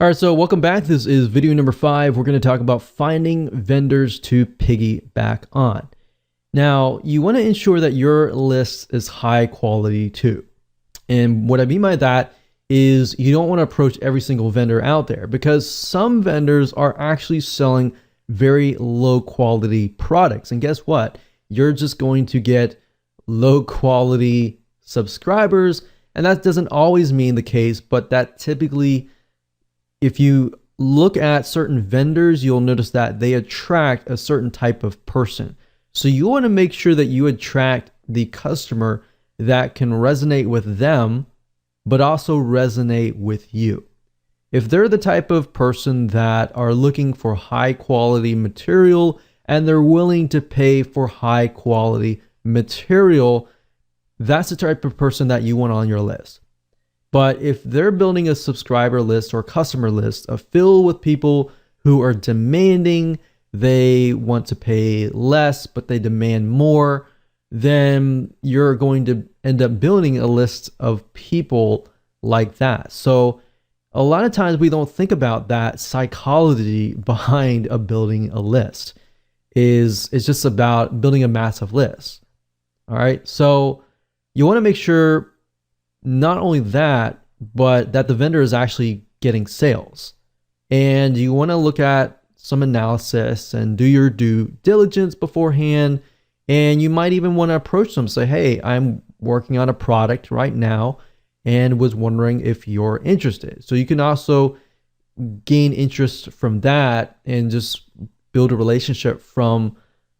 All right, so welcome back. This is video number 5. We're going to talk about finding vendors to piggyback on. Now, you want to ensure that your list is high quality too. And what I mean by that is you don't want to approach every single vendor out there, because some vendors are actually selling very low quality products. And guess what? You're just going to get low quality subscribers. And that doesn't always mean the case, but that typically, if you look at certain vendors, you'll notice that they attract a certain type of person. So you want to make sure that you attract the customer that can resonate with them, but also resonate with you. If they're the type of person that are looking for high quality material and they're willing to pay for high quality material, that's the type of person that you want on your list. But if they're building a subscriber list or customer list filled with people who are demanding, they want to pay less, but they demand more, then you're going to end up building a list of people like that. So a lot of times we don't think about that psychology behind building a list. It's just about building a massive list. All right. So you want to make sure not only that, but that the vendor is actually getting sales. And you want to look at some analysis and do your due diligence beforehand. And you might even want to approach them, say, hey, I'm working on a product right now and was wondering if you're interested. So you can also gain interest from that and just build a relationship from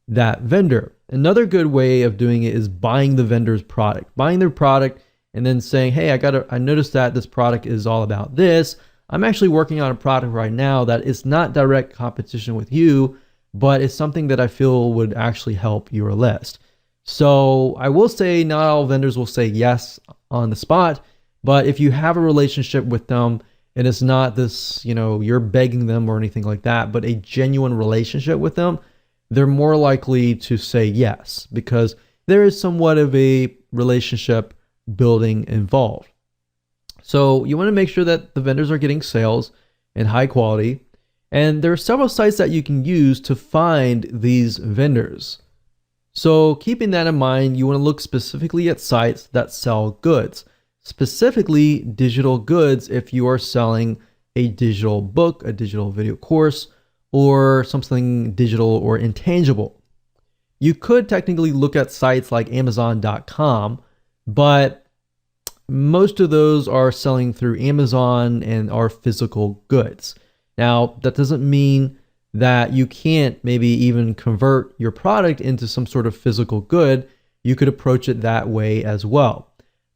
that vendor. Another good way of doing it is buying the vendor's product, buying their product, and then saying, hey, I noticed that this product is all about this. I'm actually working on a product right now that is not direct competition with you, but it's something that I feel would actually help your list. So I will say not all vendors will say yes on the spot, but if you have a relationship with them and it's not this, you're begging them or anything like that, but a genuine relationship with them, they're more likely to say yes, because there is somewhat of a relationship building involved. So you want to make sure that the vendors are getting sales and high quality. And there are several sites that you can use to find these vendors. So keeping that in mind, you want to look specifically at sites that sell goods, specifically digital goods. If you are selling a digital book, a digital video course, or something digital or intangible. You could technically look at sites like Amazon.com, but most of those are selling through Amazon and are physical goods. Now, that doesn't mean that you can't maybe even convert your product into some sort of physical good. You could approach it that way as well.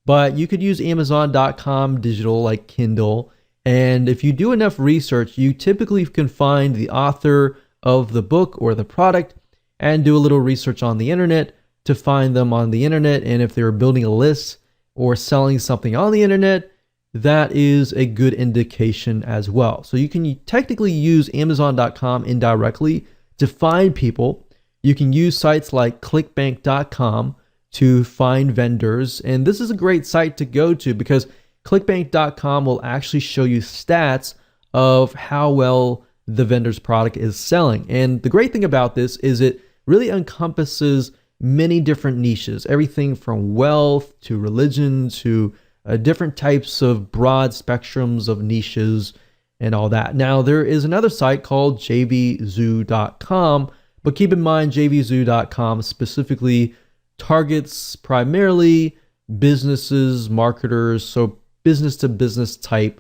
But you could use Amazon.com digital like Kindle. And if you do enough research, you typically can find the author of the book or the product and do a little research on the internet to find them on the internet. And if they're building a list or selling something on the internet, that is a good indication as well. So you can technically use Amazon.com indirectly to find people. You can use sites like clickbank.com to find vendors. And this is a great site to go to because clickbank.com will actually show you stats of how well the vendor's product is selling. And the great thing about this is it really encompasses many different niches, everything from wealth to religion to different types of broad spectrums of niches and all that. Now, there is another site called jvzoo.com, but keep in mind jvzoo.com specifically targets primarily businesses, marketers, so business to business type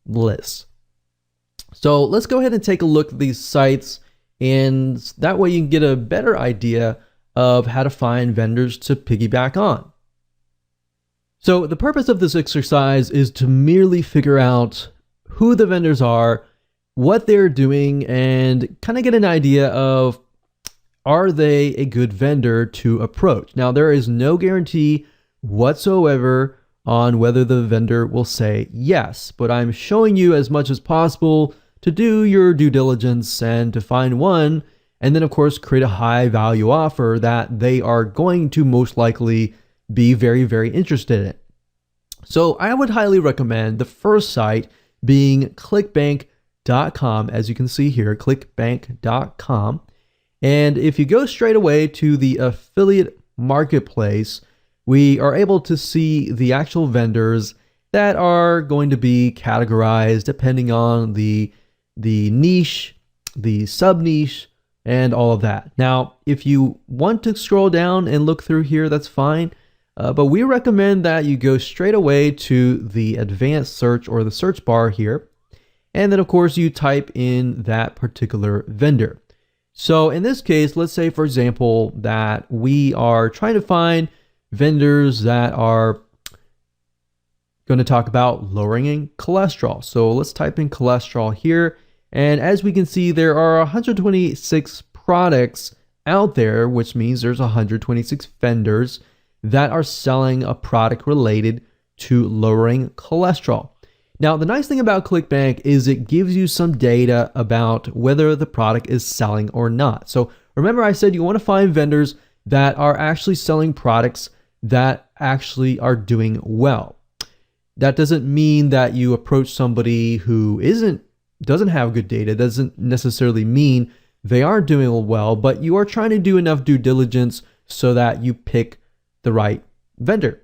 lists. So let's go ahead and take a look at these sites, and that way you can get a better idea of how to find vendors to piggyback on. So the purpose of this exercise is to merely figure out who the vendors are, what they're doing, and kind of get an idea of, are they a good vendor to approach? Now, there is no guarantee whatsoever on whether the vendor will say yes, but I'm showing you as much as possible to do your due diligence and to find one, and then of course create a high value offer that they are going to most likely be very, very interested in. So I would highly recommend the first site being clickbank.com, as you can see here, clickbank.com. And if you go straight away to the affiliate marketplace, we are able to see the actual vendors that are going to be categorized depending on the niche, the sub niche, and all of that. Now, if you want to scroll down and look through here, that's fine. But we recommend that you go straight away to the advanced search or the search bar here. And then of course you type in that particular vendor. So in this case, let's say for example, that we are trying to find vendors that are going to talk about lowering cholesterol. So let's type in cholesterol here. And as we can see, there are 126 products out there, which means there's 126 vendors that are selling a product related to lowering cholesterol. Now, the nice thing about ClickBank is it gives you some data about whether the product is selling or not. So remember I said you want to find vendors that are actually selling products that actually are doing well. That doesn't mean that you approach somebody who doesn't have good data. Doesn't necessarily mean they aren't doing well, but you are trying to do enough due diligence so that you pick the right vendor.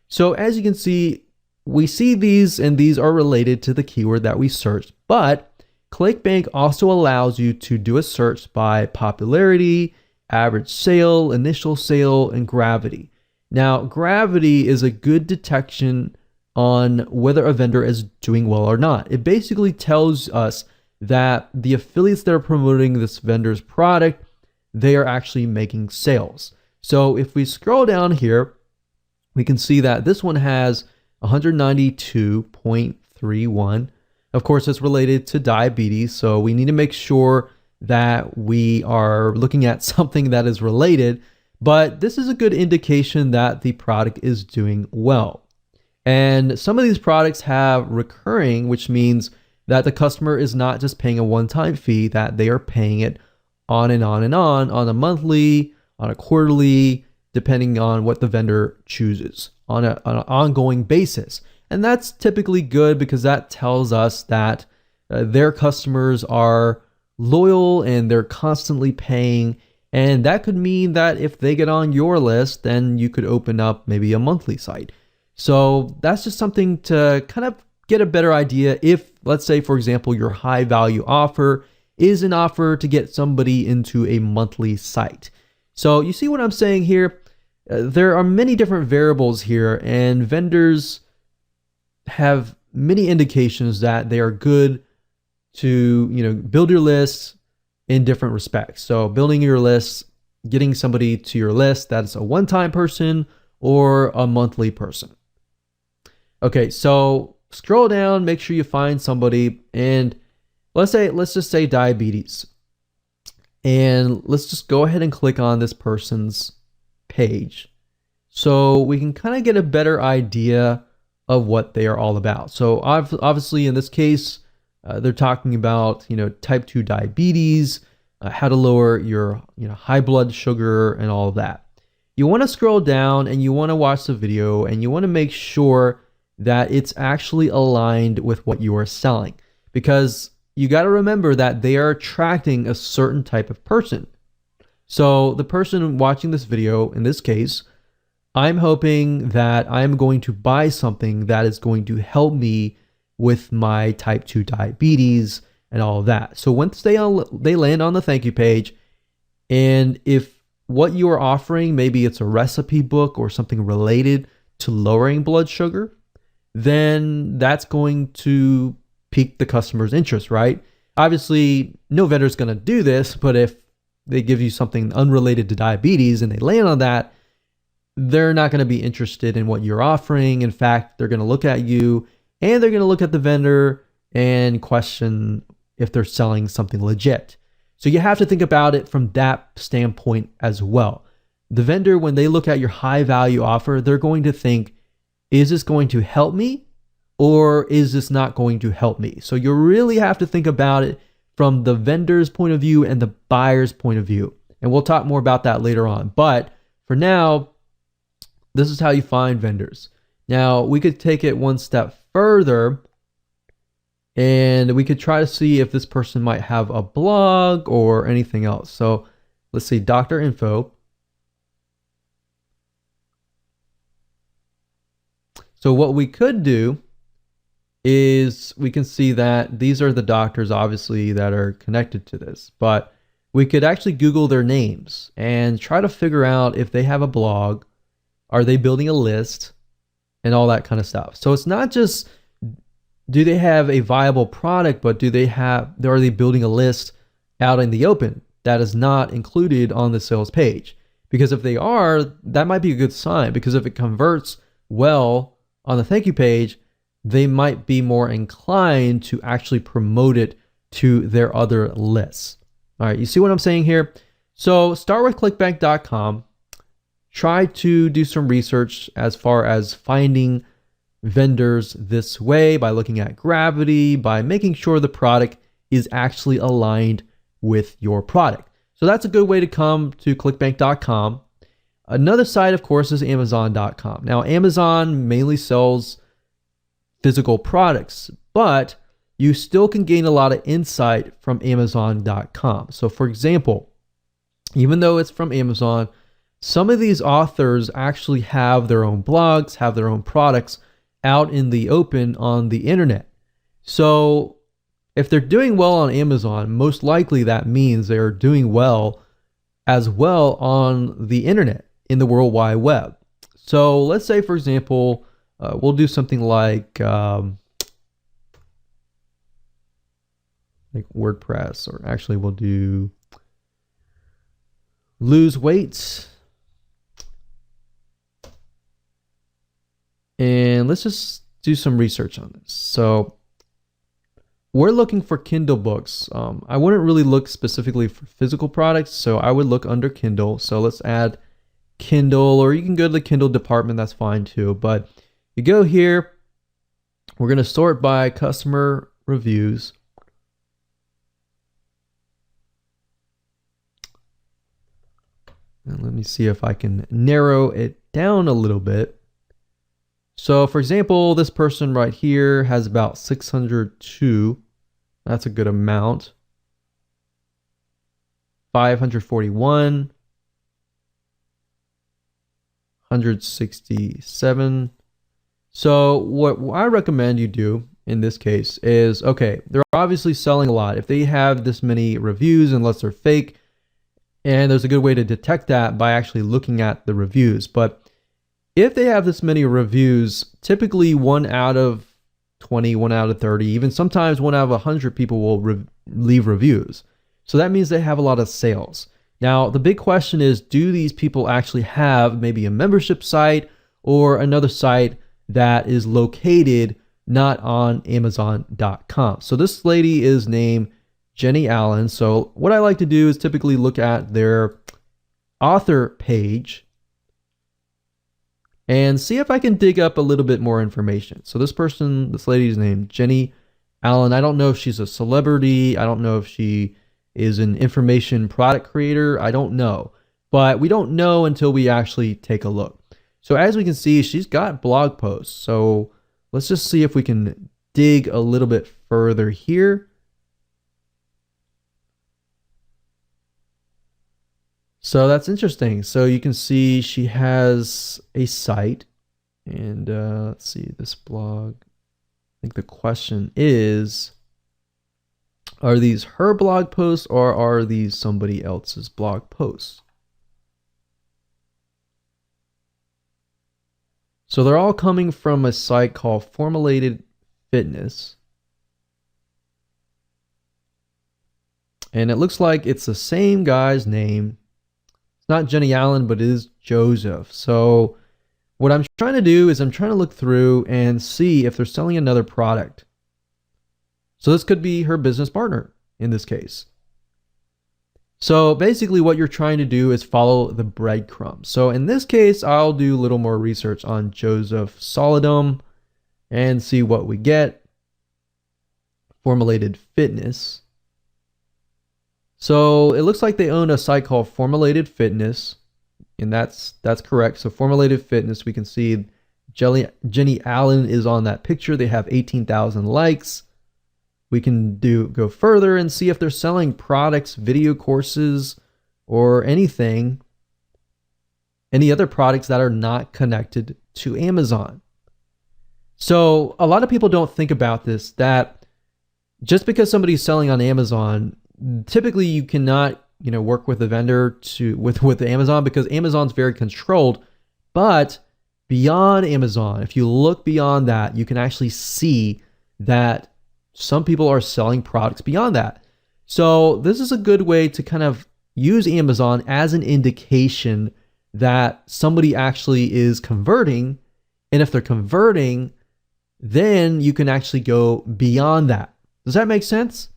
So as you can see, we see these and these are related to the keyword that we searched, but ClickBank also allows you to do a search by popularity, average sale, initial sale, and gravity. Now, gravity is a good detection on whether a vendor is doing well or not. It basically tells us that the affiliates that are promoting this vendor's product, they are actually making sales. So if we scroll down here, we can see that this one has 192.31. Of course, it's related to diabetes, so we need to make sure that we are looking at something that is related, but this is a good indication that the product is doing well. And some of these products have recurring, which means that the customer is not just paying a one-time fee, that they are paying it on and on and on a monthly, on a quarterly, depending on what the vendor chooses, on an ongoing basis. And that's typically good because that tells us that their customers are loyal and they're constantly paying. And that could mean that if they get on your list, then you could open up maybe a monthly site. So that's just something to kind of get a better idea if, let's say, for example, your high value offer is an offer to get somebody into a monthly site. So you see what I'm saying here? There are many different variables here, and vendors have many indications that they are good to, build your lists in different respects. So building your lists, getting somebody to your list that's a one-time person or a monthly person. Okay, so scroll down, make sure you find somebody, and let's just say diabetes. And let's just go ahead and click on this person's page so we can kind of get a better idea of what they are all about. So obviously in this case, they're talking about, type 2 diabetes, how to lower your, high blood sugar and all of that. You want to scroll down and you want to watch the video and you want to make sure that it's actually aligned with what you are selling, because you got to remember that they are attracting a certain type of person. So the person watching this video, in this case, I'm hoping that I'm going to buy something that is going to help me with my type 2 diabetes and all of that. So once they land on the thank you page, and if what you are offering, maybe it's a recipe book or something related to lowering blood sugar, then that's going to pique the customer's interest, right? Obviously, no vendor is going to do this, but if they give you something unrelated to diabetes and they land on that, they're not going to be interested in what you're offering. In fact, they're going to look at you and they're going to look at the vendor and question if they're selling something legit. So you have to think about it from that standpoint as well. The vendor, when they look at your high value offer, they're going to think, is this going to help me or is this not going to help me? So you really have to think about it from the vendor's point of view and the buyer's point of view. And we'll talk more about that later on. But for now, this is how you find vendors. Now, we could take it one step further And we could try to see if this person might have a blog or anything else. So let's see, doctor info. So what we could do is we can see that these are the doctors, obviously, that are connected to this. But we could actually Google their names and try to figure out if they have a blog, are they building a list, and all that kind of stuff. So it's not just do they have a viable product, but are they building a list out in the open that is not included on the sales page? Because if they are, that might be a good sign, because if it converts well on the thank you page, they might be more inclined to actually promote it to their other lists. All right, you see what I'm saying here? So start with clickbank.com. Try to do some research as far as finding vendors this way by looking at gravity, by making sure the product is actually aligned with your product. So that's a good way to come to clickbank.com. Another site, of course, is amazon.com. Now, Amazon mainly sells physical products, but you still can gain a lot of insight from amazon.com. So for example, even though it's from Amazon, some of these authors actually have their own blogs, have their own products out in the open on the internet. So if they're doing well on Amazon, most likely that means they're doing well as well on the internet, in the World Wide Web. So let's say, for example, we'll do something like WordPress, or actually we'll do lose weight. And let's just do some research on this. So we're looking for Kindle books. I wouldn't really look specifically for physical products, so I would look under Kindle. So let's add Kindle, or you can go to the Kindle department, that's fine too. But you go here, we're going to sort by customer reviews. And let me see if I can narrow it down a little bit. So for example, this person right here has about 602. That's a good amount. 541. 167. So what I recommend you do in this case is, okay, they're obviously selling a lot. If they have this many reviews, unless they're fake, and there's a good way to detect that by actually looking at the reviews. But if they have this many reviews, typically 1 out of 20, 1 out of 30, even sometimes 1 out of 100 people will leave reviews. So that means they have a lot of sales. Now, the big question is, do these people actually have maybe a membership site or another site that is located not on Amazon.com? So this lady is named Jenny Allen. So what I like to do is typically look at their author page and see if I can dig up a little bit more information. So this lady's named Jenny Allen. I don't know if she's a celebrity. I don't know if she is an information product creator. I don't know. But we don't know until we actually take a look. So as we can see, she's got blog posts. So let's just see if we can dig a little bit further here. So that's interesting. So you can see she has a site, and let's see this blog. I think the question is, are these her blog posts or are these somebody else's blog posts? So they're all coming from a site called Formulated Fitness. And it looks like it's the same guy's name. It's not Jenny Allen, but it is Joseph. So what I'm trying to do is I'm trying to look through and see if they're selling another product. So this could be her business partner in this case. So basically what you're trying to do is follow the breadcrumbs. So in this case, I'll do a little more research on Joseph Solidum and see what we get. Formulated Fitness. So it looks like they own a site called Formulated Fitness, and that's correct. So Formulated Fitness, we can see Jenny Allen is on that picture. They have 18,000 likes. We can go further and see if they're selling products, video courses, or anything, any other products that are not connected to Amazon. So a lot of people don't think about this, that just because somebody's selling on Amazon, typically you cannot, work with a vendor with Amazon, because Amazon's very controlled. But beyond Amazon, if you look beyond that, you can actually see that some people are selling products beyond that. So this is a good way to kind of use Amazon as an indication that somebody actually is converting. And if they're converting, then you can actually go beyond that. Does that make sense?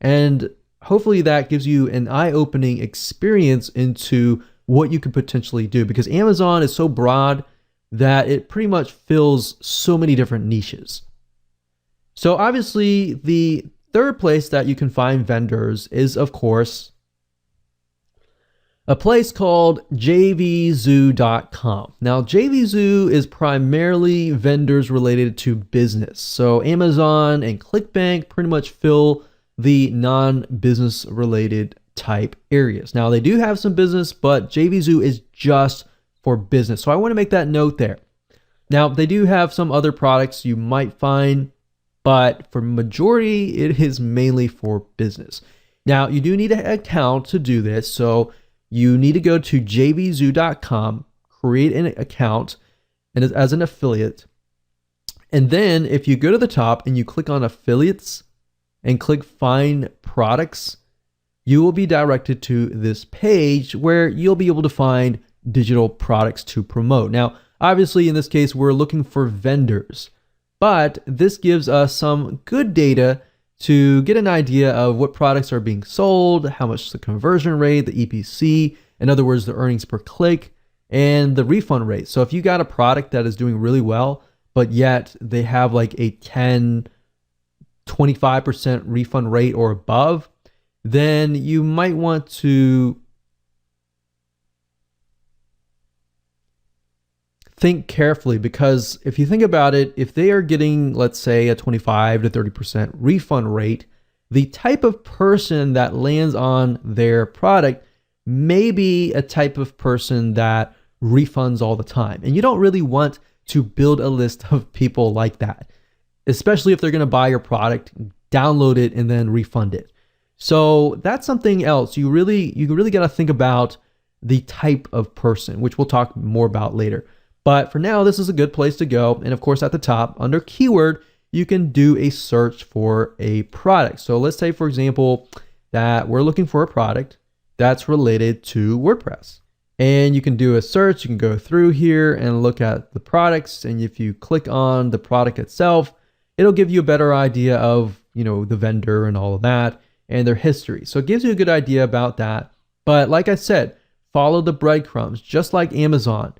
And hopefully that gives you an eye-opening experience into what you could potentially do, because Amazon is so broad that it pretty much fills so many different niches. So obviously the third place that you can find vendors is, of course, a place called jvzoo.com. Now, JVZoo is primarily vendors related to business. So Amazon and ClickBank pretty much fill the non-business related type areas. Now, they do have some business, but JVZoo is just for business. So I want to make that note there. Now, they do have some other products you might find, but for majority, it is mainly for business. Now, you do need an account to do this. So you need to go to jvzoo.com, create an account and as an affiliate. And then if you go to the top and you click on affiliates and click find products, you will be directed to this page where you'll be able to find digital products to promote. Now, obviously in this case, we're looking for vendors, but this gives us some good data to get an idea of what products are being sold, how much the conversion rate, the EPC, in other words, the earnings per click, and the refund rate. So if you got a product that is doing really well, but yet they have like a 10, 25% refund rate or above, then you might want to think carefully, because if you think about it, if they are getting, let's say, a 25 to 30% refund rate, the type of person that lands on their product may be a type of person that refunds all the time. And you don't really want to build a list of people like that, especially if they're going to buy your product, download it, and then refund it. So that's something else. You really got to think about the type of person, which we'll talk more about later. But for now, this is a good place to go. And of course, at the top, under keyword, you can do a search for a product. So let's say, for example, that we're looking for a product that's related to WordPress. And you can do a search. You can go through here and look at the products. And if you click on the product itself, it'll give you a better idea of, the vendor and all of that and their history. So it gives you a good idea about that. But like I said, follow the breadcrumbs, just like Amazon.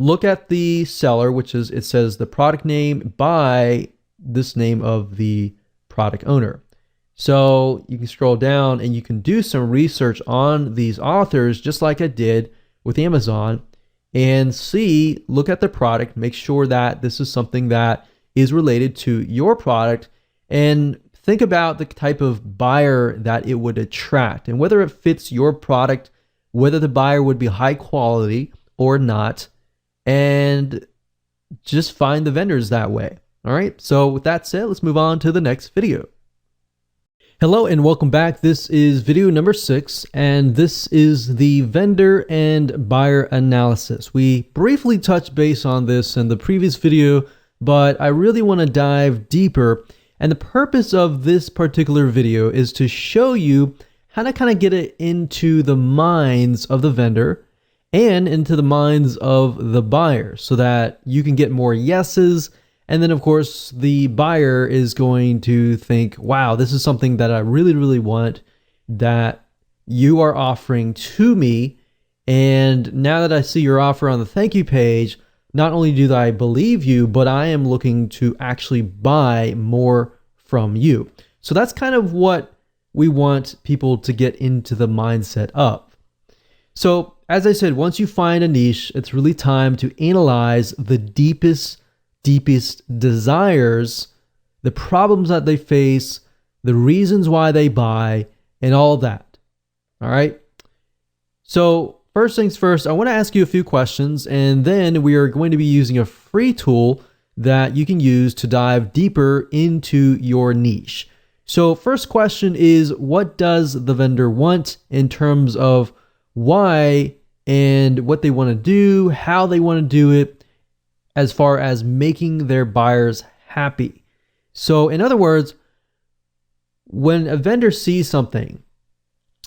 Look at the seller, which is, it says the product name by this name of the product owner. So you can scroll down and you can do some research on these authors, just like I did with Amazon, and look at the product, make sure that this is something that is related to your product, and think about the type of buyer that it would attract and whether it fits your product, whether the buyer would be high quality or not, and just find the vendors that way. All right. So with that said, let's move on to the next video. Hello and welcome back. This is video number 6, and this is the vendor and buyer analysis. We briefly touched base on this in the previous video, but I really want to dive deeper. And the purpose of this particular video is to show you how to kind of get it into the minds of the vendor and into the minds of the buyer so that you can get more yeses. And then of course the buyer is going to think, wow, this is something that I really, really want that you are offering to me. And now that I see your offer on the thank you page, not only do I believe you, but I am looking to actually buy more from you. So that's kind of what we want people to get into the mindset of. So as I said, once you find a niche, it's really time to analyze the deepest desires the problems that they face, the reasons why they buy, and all of that. All right. So first things first, I want to ask you a few questions, and then we are going to be using a free tool that you can use to dive deeper into your niche. So first question is, what does the vendor want in terms of why and what they want to do, how they want to do it, as far as making their buyers happy? So in other words, when a vendor sees something,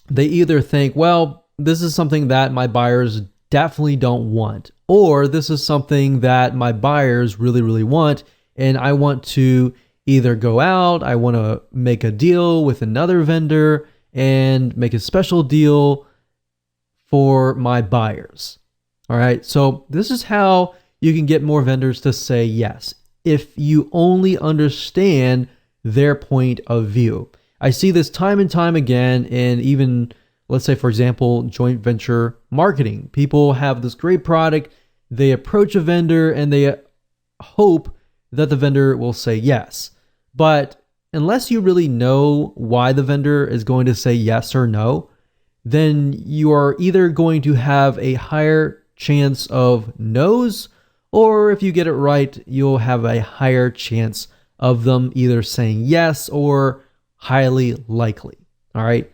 they either think, well, this is something that my buyers definitely don't want, or this is something that my buyers really, really want, and I want to either go out, I want to make a deal with another vendor and make a special deal for my buyers. All right, so this is how you can get more vendors to say yes, if you only understand their point of view. I see this time and time again, and even, let's say, for example, joint venture marketing. People have this great product, they approach a vendor, and they hope that the vendor will say yes. But unless you really know why the vendor is going to say yes or no, then you are either going to have a higher chance of no's, or if you get it right, you'll have a higher chance of them either saying yes or highly likely. All right.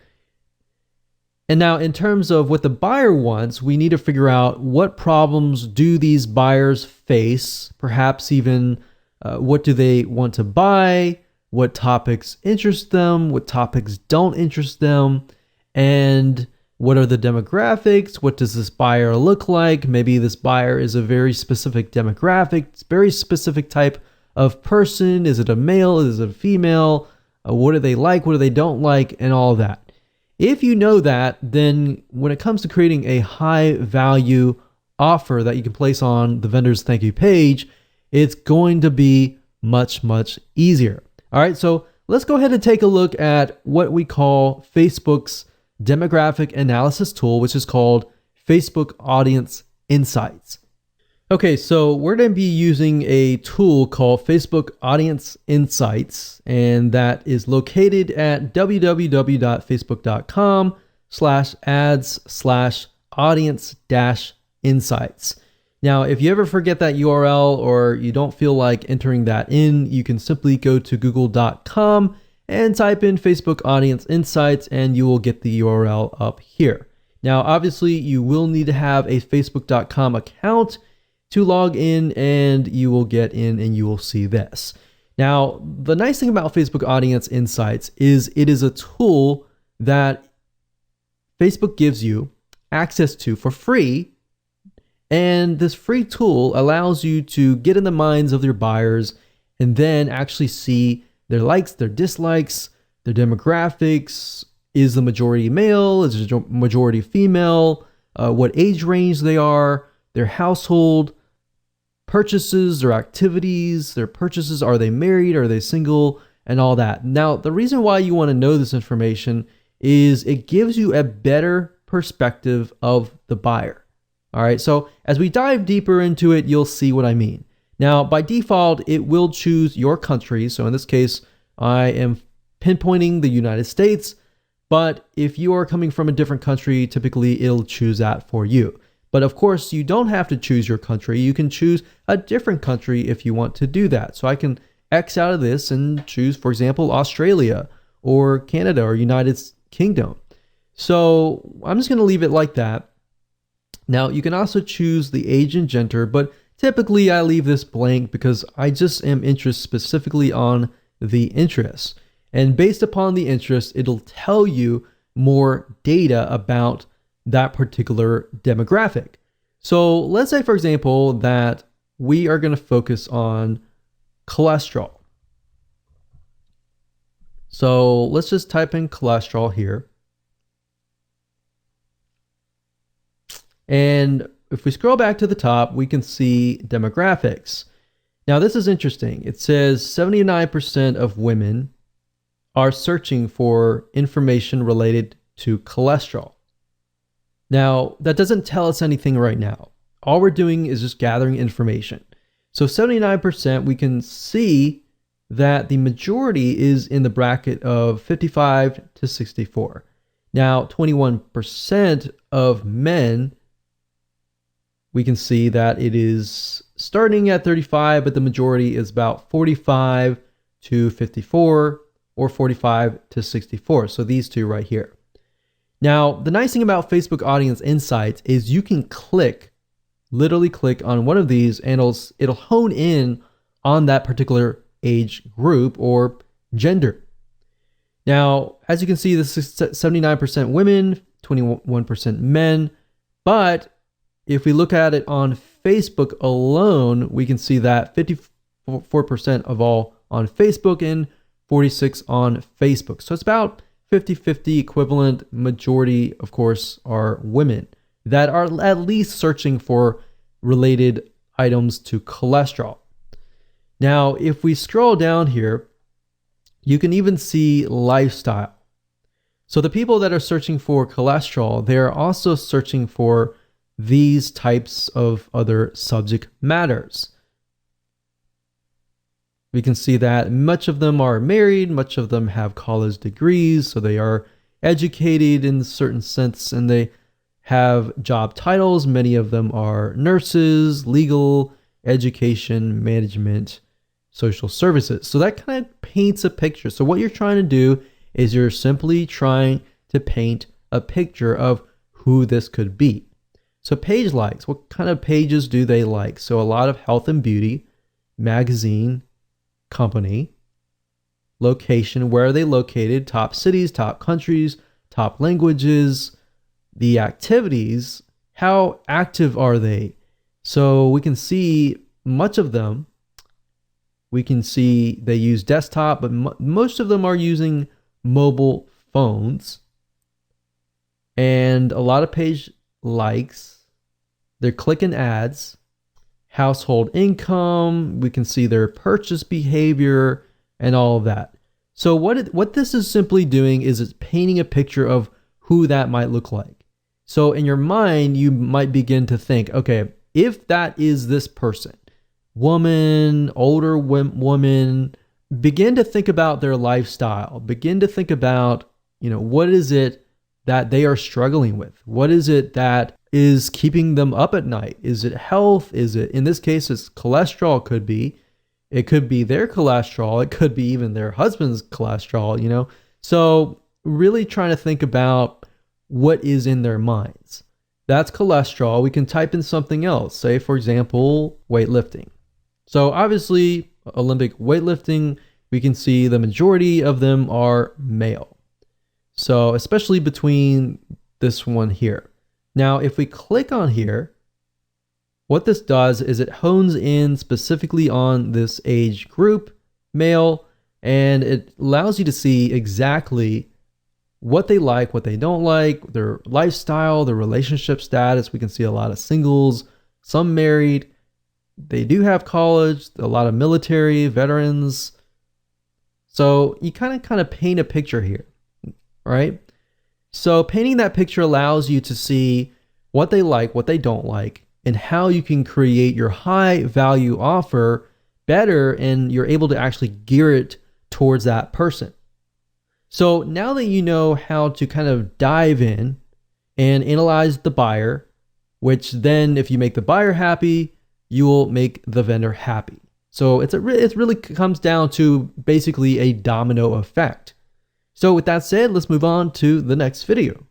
And now in terms of what the buyer wants, we need to figure out what problems do these buyers face, perhaps even what do they want to buy, what topics interest them, what topics don't interest them, and what are the demographics, what does this buyer look like? Maybe this buyer is a very specific demographic, very specific type of person. Is it a male? Is it a female? What do they like? What do they don't like? And all of that. If you know that, then when it comes to creating a high value offer that you can place on the vendor's thank you page, it's going to be much, much easier. All right, so let's go ahead and take a look at what we call Facebook's demographic analysis tool, which is called Facebook Audience Insights. Okay, so we're going to be using a tool called Facebook Audience Insights, and that is located at www.facebook.com/ads/audience-insights. Now, if you ever forget that URL or you don't feel like entering that in, you can simply go to google.com and type in Facebook Audience Insights, and you will get the URL up here. Now, obviously, you will need to have a facebook.com account to log in, and you will get in and you will see this. Now, the nice thing about Facebook Audience Insights is it is a tool that Facebook gives you access to for free. And this free tool allows you to get in the minds of your buyers and then actually see their likes, their dislikes, their demographics. Is the majority male? Is the majority female? What age range they are, their household, purchases, their activities, their purchases. Are they married? Are they single? And all that. Now, the reason why you want to know this information is it gives you a better perspective of the buyer. All right, so as we dive deeper into it, you'll see what I mean. Now, by default, it will choose your country. So in this case, I am pinpointing the United States, but if you are coming from a different country, typically it'll choose that for you. But of course, you don't have to choose your country. You can choose a different country if you want to do that. So I can X out of this and choose, for example, Australia or Canada or United Kingdom. So I'm just going to leave it like that. Now, you can also choose the age and gender, but typically I leave this blank because I just am interested specifically on the interests. And based upon the interest, it'll tell you more data about that particular demographic. So let's say, for example, that we are going to focus on cholesterol. So let's just type in cholesterol here. And if we scroll back to the top, we can see demographics. Now, this is interesting. It says 79% of women are searching for information related to cholesterol. Now, that doesn't tell us anything right now. All we're doing is just gathering information. So 79%, we can see that the majority is in the bracket of 55 to 64. Now, 21% of men, we can see that it is starting at 35, but the majority is about 45 to 54 or 45 to 64. So these two right here. Now, the nice thing about Facebook Audience Insights is you can literally click on one of these and it'll hone in on that particular age group or gender. Now, as you can see, this is 79% women, 21% men. But if we look at it on Facebook alone, we can see that 54% of all on Facebook and 46 on Facebook. So it's about 50-50 equivalent. Majority, of course, are women that are at least searching for related items to cholesterol. Now, if we scroll down here, you can even see lifestyle. So the people that are searching for cholesterol, they're also searching for these types of other subject matters. We can see that much of them are married, much of them have college degrees, so they are educated in a certain sense, and they have job titles. Many of them are nurses, legal, education, management, social services. So that kind of paints a picture. So what you're trying to do is you're simply trying to paint a picture of who this could be. So page likes, what kind of pages do they like? So a lot of health and beauty, magazine, company, location, where are they located, top cities, top countries, top languages, the activities, how active are they? So we can see much of them. We can see they use desktop, but most of them are using mobile phones. And a lot of page likes. They're clicking ads. Household income, we can see their purchase behavior and all of that. So what this is simply doing is it's painting a picture of who that might look like. So in your mind, you might begin to think, okay, if that is this person, woman, older woman, begin to think about their lifestyle. Begin to think about, what is it that they are struggling with? What is it that is keeping them up at night? Is it health? Is it, in this case, it's cholesterol? It could be their cholesterol. It could be even their husband's cholesterol, So really trying to think about what is in their minds. That's cholesterol. We can type in something else. Say, for example, weightlifting. So obviously, Olympic weightlifting, we can see the majority of them are male. So especially between this one here. Now, if we click on here, what this does is it hones in specifically on this age group, male, and it allows you to see exactly what they like, what they don't like, their lifestyle, their relationship status. We can see a lot of singles, some married. They do have college, a lot of military, veterans. So you kind of paint a picture here, right? So painting that picture allows you to see what they like, what they don't like, and how you can create your high value offer better, and you're able to actually gear it towards that person. So now that you know how to kind of dive in and analyze the buyer, which then if you make the buyer happy, you will make the vendor happy. So it really comes down to basically a domino effect. So with that said, let's move on to the next video.